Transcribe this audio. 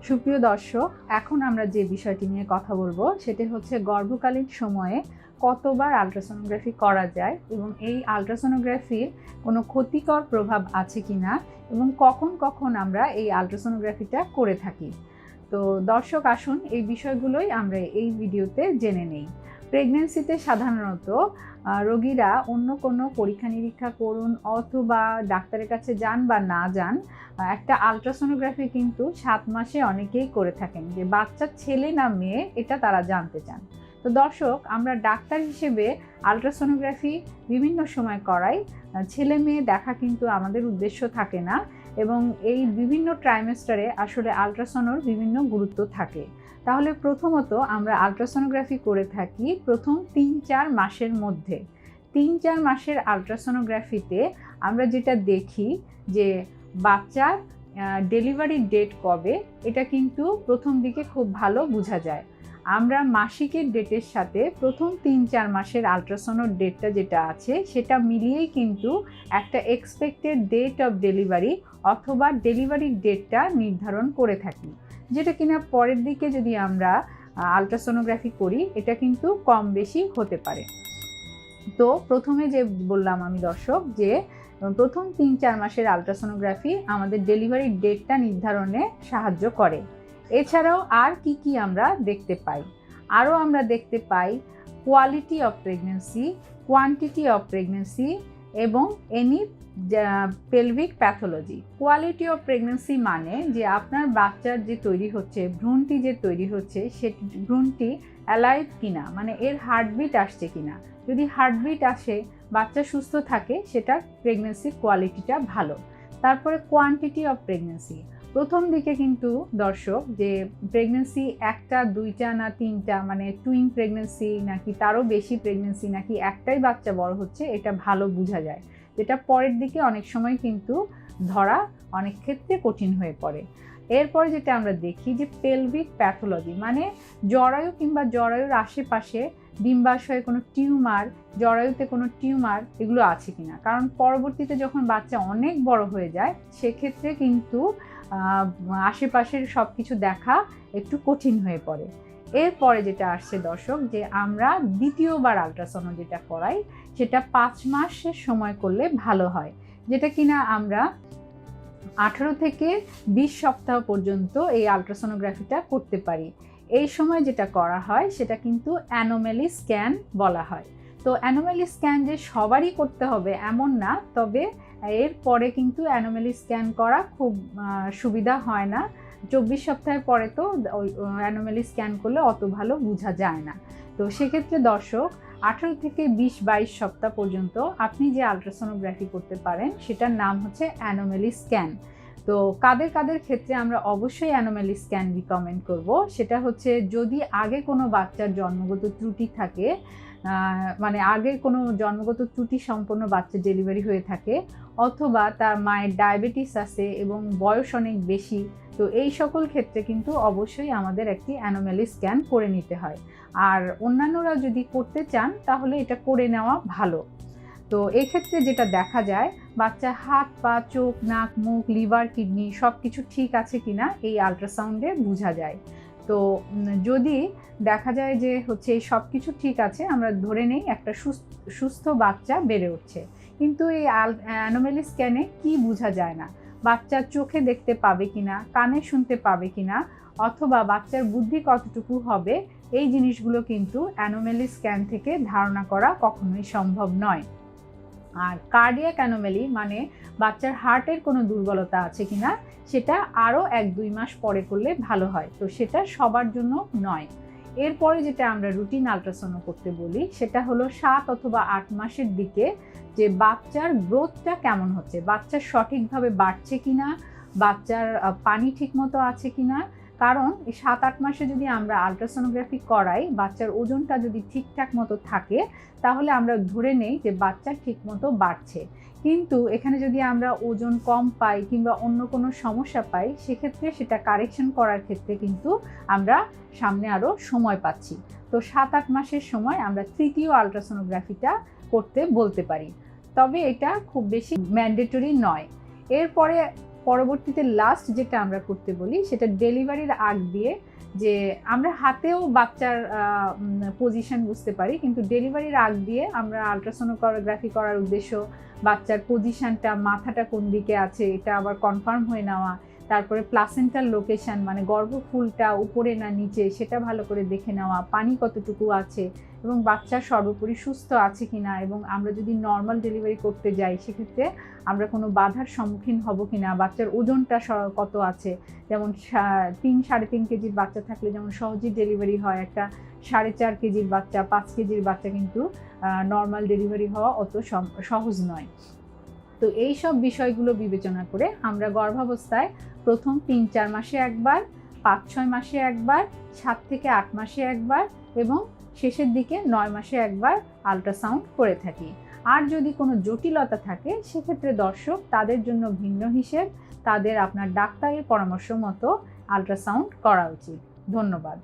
সুপ্রিয় দর্শক, এখন আমরা যে বিষয়টি নিয়ে কথা বলবো সেটি হচ্ছে গর্ভকালীন সময়ে কতবার আলট্রাসোনোগ্রাফি করা যায় এবং এই আলট্রাসোনোগ্রাফির কোনো ক্ষতিকর প্রভাব আছে কিনা এবং কখন কখন আমরা এই আলট্রাসোনোগ্রাফিটা করে থাকি। তো দর্শক, আসুন এই বিষয়গুলোই আমরা এই ভিডিওতে জেনে নেই। প্রেগন্যান্সিতে সাধারণত রোগীরা অন্য কোনো পরীক্ষা নিরীক্ষা করুন অথবা ডাক্তারের কাছে যান বা না যান, একটা আলট্রাসোনোগ্রাফি কিন্তু 7 মাসে অনেকেই করে থাকেন, যে বাচ্চা ছেলে না মেয়ে এটা তারা জানতে চান। তো দর্শক, আমরা ডাক্তার হিসেবে আলট্রাসোনোগ্রাফি বিভিন্ন সময় করাই। ছেলে মেয়ে দেখা কিন্তু আমাদের উদ্দেশ্য থাকে না, এবং এই বিভিন্ন ট্রাইমেস্টারে আসলে আলট্রাসোনোর বিভিন্ন গুরুত্ব থাকে। তাহলে প্রথমত আমরা আলট্রাসোনোগ্রাফি করে থাকি প্রথম 3-4 মাসের মধ্যে। 3-4 মাসের আলট্রাসোনোগ্রাফিতে আমরা যেটা দেখি যে বাচ্চার ডেলিভারি ডেট কবে, এটা কিন্তু প্রথম দিকে খুব ভালো বোঝা যায়। আমরা মাসিকের ডেটের সাথে প্রথম 3-4 মাসের আলট্রাসোনোর ডেটটা যেটা আছে সেটা মিলিয়েই কিন্তু একটা এক্সপেক্টেড ডেট অফ ডেলিভারি অথবা ডেলিভারি ডেটটা নির্ধারণ করে থাকি, যেটা কিনা পরের দিকে যদি আমরা আলট্রাসোনোগ্রাফি করি এটা কিন্তু কম বেশি হতে পারে। তো প্রথমে যে বললাম আমি দর্শক, যে প্রথম 3-4 মাসের আলট্রাসোনোগ্রাফি আমাদের ডেলিভারি ডেটটা নির্ধারণে সাহায্য করে। এছাড়াও আর কি আমরা দেখতে পাই? আরও আমরা দেখতে পাই quality of pregnancy, quantity of pregnancy এবং any pelvic pathology. Quality of pregnancy মানে যে আপনার বাচ্চার যে তৈরি হচ্ছে, ভ্রূণটি যে তৈরি হচ্ছে, সে ভ্রূণটি অ্যালাইভ কিনা, মানে এর হার্টবিট আসছে কিনা। যদি হার্টবিট আসে, বাচ্চা সুস্থ থাকে, সেটার প্রেগন্যান্সির কোয়ালিটিটা ভালো। তারপরে কোয়ান্টিটি অফ প্রেগন্যান্সি। প্রথম দিকে কিন্তু দর্শক, যে প্রেগন্যান্সি 1টা 2টা না 3টা, মানে টুইন প্রেগন্যান্সি নাকি তারও বেশি প্রেগন্যান্সি নাকি একটাই বাচ্চা বড় হচ্ছে, এটা ভালো বোঝা যায়, যেটা পরের দিকে অনেক সময় কিন্তু ধরা অনেক ক্ষেত্রে কঠিন হয়ে পড়ে। এরপরে যেটা আমরা দেখি যে পেলভিক প্যাথোলজি, মানে জরায়ু কিংবা জরায়ুর আশেপাশে ডিম্বাশয়ে কোনো টিউমার, জরায়ুতে কোনো টিউমার এগুলো আছে কিনা। কারণ পরবর্তীতে যখন বাচ্চা অনেক বড় হয়ে যায় সেক্ষেত্রে কিন্তু আশেপাশের সব কিছু দেখা একটু কঠিন হয়ে পড়ে। এরপরে যেটা আসছে দর্শক, যে আমরা দ্বিতীয়বার আলট্রাসোনো যেটা করাই সেটা 5 মাসের সময় করলে ভালো হয়, যেটা কিনা আমরা 18 থেকে 20 সপ্তাহ পর্যন্ত এই আলট্রাসোনোগ্রাফিটা করতে পারি। এই সময় যেটা করা হয় সেটা কিন্তু অ্যানোমালি স্ক্যান বলা হয়। তো অ্যানোমালি স্ক্যান যে সবারই করতে হবে এমন না, তবে এরপরে কিন্তু অ্যানোমালি স্ক্যান করা খুব সুবিধা হয় না। 24 সপ্তাহের পরে তো ওই অ্যানোমালি স্ক্যান করলে অত ভালো বোঝা যায় না। তো সেক্ষেত্রে দর্শক, 18 থেকে 20-22 সপ্তাহ পর্যন্ত আপনি যে আলট্রাসোনোগ্রাফি করতে পারেন সেটার নাম হচ্ছে অ্যানোমালি স্ক্যান। তো কাদের কাদের ক্ষেত্রে আমরা অবশ্যই অ্যানোমালি স্ক্যান রিকমেন্ড করব, সেটা হচ্ছে যদি আগে কোনো বাচ্চার জন্মগত ত্রুটি থাকে, মানে আগে কোনো জন্মগত ত্রুটি সম্পন্ন বাচ্চা ডেলিভারি হয়ে থাকে, অথবা তার মায়ের ডায়াবেটিস আছে এবং বয়স অনেক বেশি, তো এই সকল ক্ষেত্রে কিন্তু অবশ্যই আমাদের একটি অ্যানোমালি স্ক্যান করে নিতে হয়। আর অন্যান্যরা যদি করতে চান তাহলে এটা করে নেওয়া ভালো। তো এক্ষেত্রে যেটা দেখা যায়, বাচ্চা হাত পা চোখ নাক মুখ লিভার কিডনি সব কিছু ঠিক আছে কিনা এই আলট্রাসাউন্ডে বোঝা যায়। তো যদি দেখা যায় যে হচ্ছে এই সব কিছু ঠিক আছে, আমরা ধরে নেই একটা সুস্থ বাচ্চা বেড়ে উঠছে, কিন্তু এই অ্যানোমালি স্ক্যানে কি বোঝা যায় না, বাচ্চার চোখে দেখতে পাবে কিনা, কানে শুনতে পাবে কিনা, অথবা বাচ্চার বুদ্ধি কতটুকু হবে, এই জিনিসগুলো কিন্তু অ্যানোমালি স্ক্যান থেকে ধারণা করা কখনোই সম্ভব নয়। আর কার্ডিয়াক অ্যানোমালি মানে বাচ্চার হার্টের কোনো দুর্বলতা আছে কিনা, সেটা আরও 1-2 মাস পরে করলে ভালো হয়। তো সেটা সবার জন্য নয়। এরপরে যেটা আমরা রুটিন আলট্রাসোনো করতে বলি সেটা হলো 7 অথবা 8 মাসের দিকে, যে বাচ্চার গ্রোথটা কেমন হচ্ছে, বাচ্চার সঠিকভাবে বাড়ছে কিনা, বাচ্চার পানি ঠিকমতো আছে কিনা। কারণ এই 7-8 মাসে যদি আমরা আলট্রাসোনোগ্রাফি করাই, বাচ্চার ওজনটা যদি ঠিকঠাক মতো থাকে তাহলে আমরা ধরে নেই যে বাচ্চা ঠিকমতো বাড়ছে। কিন্তু এখানে যদি আমরা ওজন কম পাই কিংবা অন্য কোনো সমস্যা পাই, সেক্ষেত্রে সেটা কারেকশন করার ক্ষেত্রে কিন্তু আমরা সামনে আরও সময় পাচ্ছি। তো 7-8 মাসের সময় আমরা তৃতীয় আলট্রাসোনোগ্রাফিটা করতে বলতে পারি, তবে এটা খুব বেশি ম্যান্ডেটরি নয়। এরপরে পরবর্তীতে লাস্ট যেটা আমরা করতে বলি সেটা ডেলিভারির আগ দিয়ে, যে আমরা হাতেও বাচ্চার পজিশন বুঝতে পারি, কিন্তু ডেলিভারির আগ দিয়ে আমরা আলট্রাসোনোগ্রাফি করার উদ্দেশ্য বাচ্চার পজিশনটা, মাথাটা কোন দিকে আছে এটা আবার কনফার্ম হয়ে নেওয়া, তারপরে প্লাসেন্টাল লোকেশন মানে গর্ভফুলটা উপরে না নিচে সেটা ভালো করে দেখে নেওয়া, পানি কতটুকু আছে এবং বাচ্চা সর্বোপরি সুস্থ আছে কিনা, এবং আমরা যদি নর্মাল ডেলিভারি করতে যাই সেক্ষেত্রে আমরা কোনো বাধার সম্মুখীন হব কিনা, বাচ্চার ওজনটা কত আছে, যেমন 3-3.5 কেজির বাচ্চা থাকলে যেমন সহজেই ডেলিভারি হয়, একটা 4.5 কেজির বাচ্চা, 5 কেজির বাচ্চা কিন্তু নর্মাল ডেলিভারি হওয়া অত সহজ নয়। তো এই সব বিষয়গুলো বিবেচনা করে আমরা গর্ভাবস্থায় প্রথম 3-4 মাসে একবার, 5-6 মাসে একবার, 7 থেকে 8 মাসে একবার এবং শেষের দিকে 9 মাসে একবার আল্ট্রাসাউন্ড করে থাকি। আর যদি কোনো জটিলতা থাকে সেক্ষেত্রে দর্শক তাদের জন্য ভিন্ন হিসেব, তাদের আপনার ডাক্তারের পরামর্শ মতো আল্ট্রাসাউন্ড করা উচিত। ধন্যবাদ।